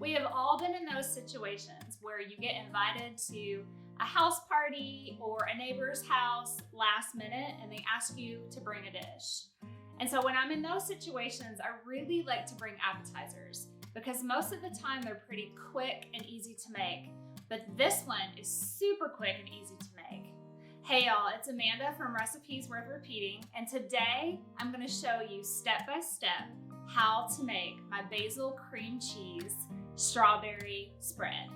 We have all been in those situations where you get invited to a house party or a neighbor's house last minute and they ask you to bring a dish. And so when I'm in those situations, I really like to bring appetizers because most of the time they're pretty quick and easy to make. But this one is super quick and easy to make. Hey y'all, it's Amanda from Recipes Worth Repeating, and today I'm gonna show you step by step how to make my basil cream cheese strawberry spread.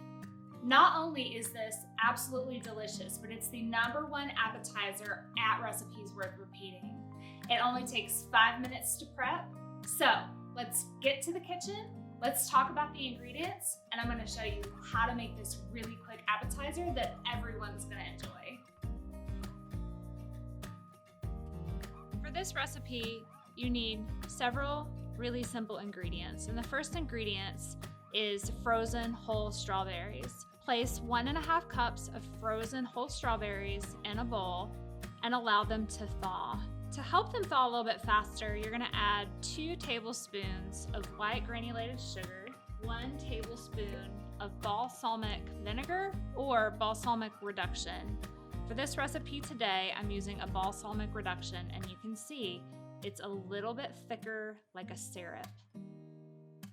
Not only is this absolutely delicious, but it's the #1 appetizer at Recipes Worth Repeating. It only takes 5 minutes to prep. So let's get to the kitchen, let's talk about the ingredients, and I'm gonna show you how to make this really quick appetizer that everyone's gonna enjoy. For this recipe, you need several really simple ingredients. And the first ingredients is frozen whole strawberries. Place 1.5 cups of frozen whole strawberries in a bowl and allow them to thaw. To help them thaw a little bit faster, you're gonna add 2 tablespoons of white granulated sugar, 1 tablespoon of balsamic vinegar or balsamic reduction. For this recipe today, I'm using a balsamic reduction, and you can see it's a little bit thicker like a syrup.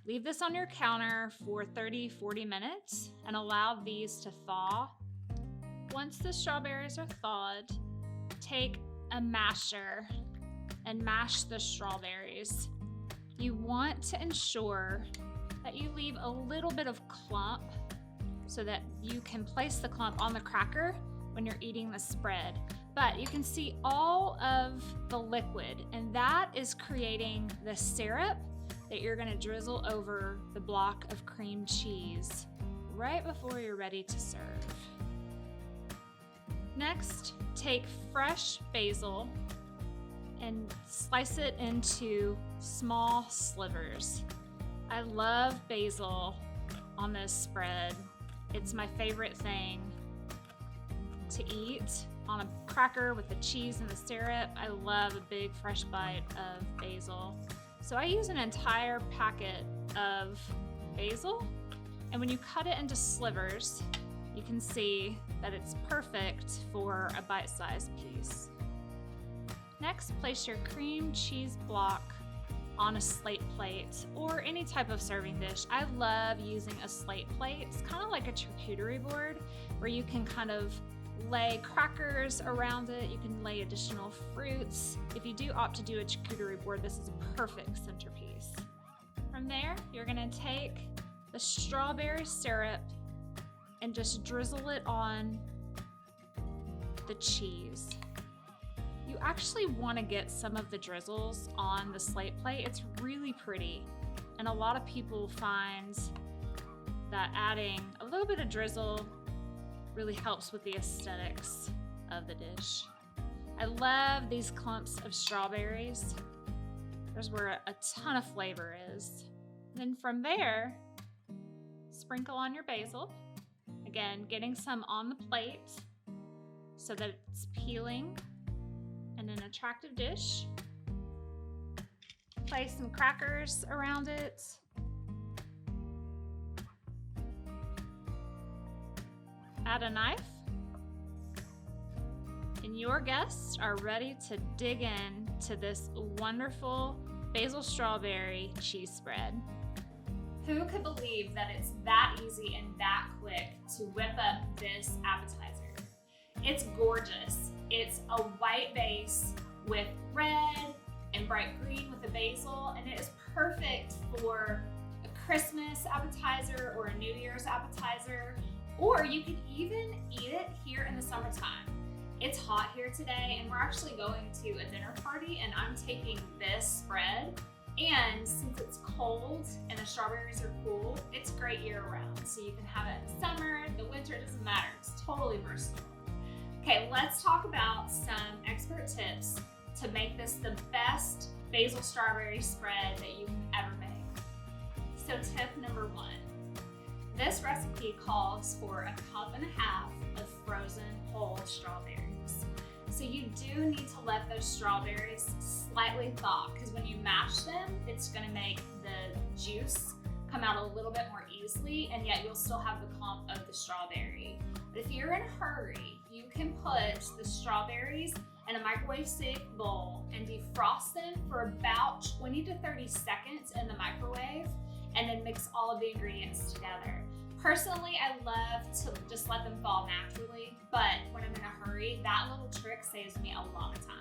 Leave this on your counter for 30-40 minutes and allow these to thaw. Once the strawberries are thawed, take a masher and mash the strawberries. You want to ensure that you leave a little bit of clump so that you can place the clump on the cracker when you're eating the spread. But you can see all of the liquid, and that is creating the syrup that you're gonna drizzle over the block of cream cheese right before you're ready to serve. Next, take fresh basil and slice it into small slivers. I love basil on this spread. It's my favorite thing to eat on a cracker with the cheese and the syrup. I love a big fresh bite of basil. So I use an entire packet of basil, and when you cut it into slivers, you can see that it's perfect for a bite-sized piece. Next, place your cream cheese block on a slate plate or any type of serving dish. I love using a slate plate. It's kind of like a charcuterie board where you can kind of lay crackers around it. You can lay additional fruits. If you do opt to do a charcuterie board, this is a perfect centerpiece. From there, you're gonna take the strawberry syrup and just drizzle it on the cheese. You actually wanna get some of the drizzles on the slate plate. It's really pretty. And a lot of people find that adding a little bit of drizzle really helps with the aesthetics of the dish. I love these clumps of strawberries. There's where a ton of flavor is. Then from there, sprinkle on your basil. Again, getting some on the plate so that it's peeling in an attractive dish. Place some crackers around it. Add a knife, and your guests are ready to dig in to this wonderful basil strawberry cheese spread. Who could believe that it's that easy and that quick to whip up this appetizer? It's gorgeous. It's a white base with red and bright green with the basil, and it is perfect for a Christmas appetizer or a New Year's appetizer. Or you can even eat it here in the summertime. It's hot here today, and we're actually going to a dinner party, and I'm taking this spread. And since it's cold and the strawberries are cool, it's great year round. So you can have it in the summer, the winter, it doesn't matter. It's totally versatile. Okay, let's talk about some expert tips to make this the best basil strawberry spread that you can ever make. So tip number 1. This recipe calls for 1.5 cups of frozen whole strawberries. So you do need to let those strawberries slightly thaw, because when you mash them, it's gonna make the juice come out a little bit more easily, and yet you'll still have the clump of the strawberry. But if you're in a hurry, you can put the strawberries in a microwave safe bowl and defrost them for about 20 to 30 seconds in the microwave, and then mix all of the ingredients together. Personally, I love to just let them fall naturally, but when I'm in a hurry, that little trick saves me a lot of time.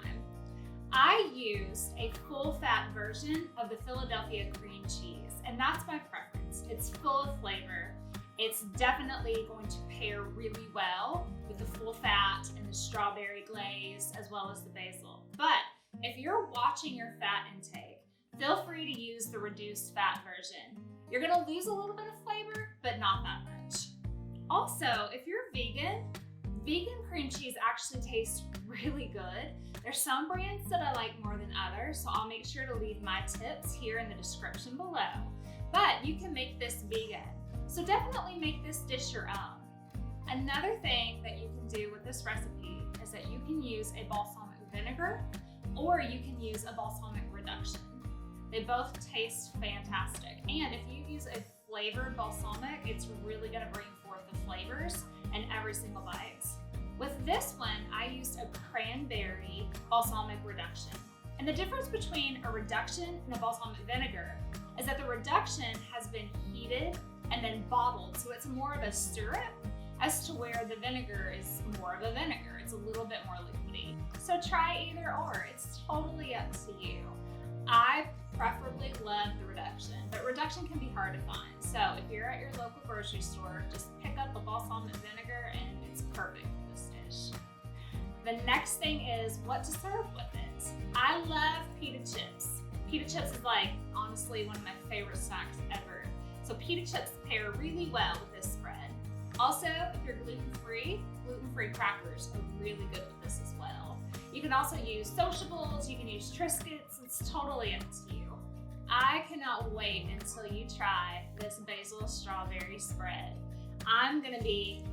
I used a full-fat version of the Philadelphia cream cheese, and that's my preference. It's full of flavor. It's definitely going to pair really well with the full fat and the strawberry glaze, as well as the basil. But if you're watching your fat intake, feel free to use the reduced fat version. You're gonna lose a little bit of flavor, but not that much. Also, if you're vegan cream cheese actually tastes really good. There's some brands that I like more than others, so I'll make sure to leave my tips here in the description below. But you can make this vegan, so definitely make this dish your own. Another thing that you can do with this recipe is that you can use a balsamic vinegar, or you can use a balsamic reduction. They both taste fantastic. And if you use a flavored balsamic, it's really gonna bring forth the flavors in every single bite. With this one, I used a cranberry balsamic reduction. And the difference between a reduction and a balsamic vinegar is that the reduction has been heated and then bottled, so it's more of a syrup, as to where the vinegar is more of a vinegar. It's a little bit more liquidy. So try either or, it's totally up to you. I preferably love the reduction, but reduction can be hard to find. So if you're at your local grocery store, just pick up a balsamic vinegar and it's perfect for this dish. The next thing is what to serve with it. I love pita chips. Pita chips is like, honestly, one of my favorite snacks ever. So pita chips pair really well with this spread. Also, if you're gluten-free crackers are really good with this as well. You can also use Sociables, you can use Triscuits, it's totally up to you. I cannot wait until you try this basil strawberry spread. I'm gonna be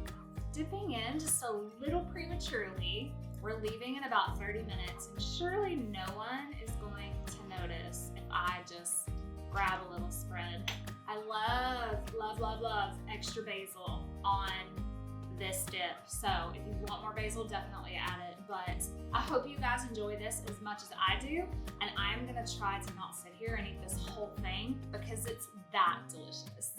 dipping in just a little prematurely. We're leaving in about 30 minutes, and surely no one is going to notice if I just grab a little spread. I love extra basil on this dip. So if you want more basil, definitely add it. But I hope you guys enjoy this as much as I do. And I'm gonna try to not sit here and eat this whole thing because it's that delicious.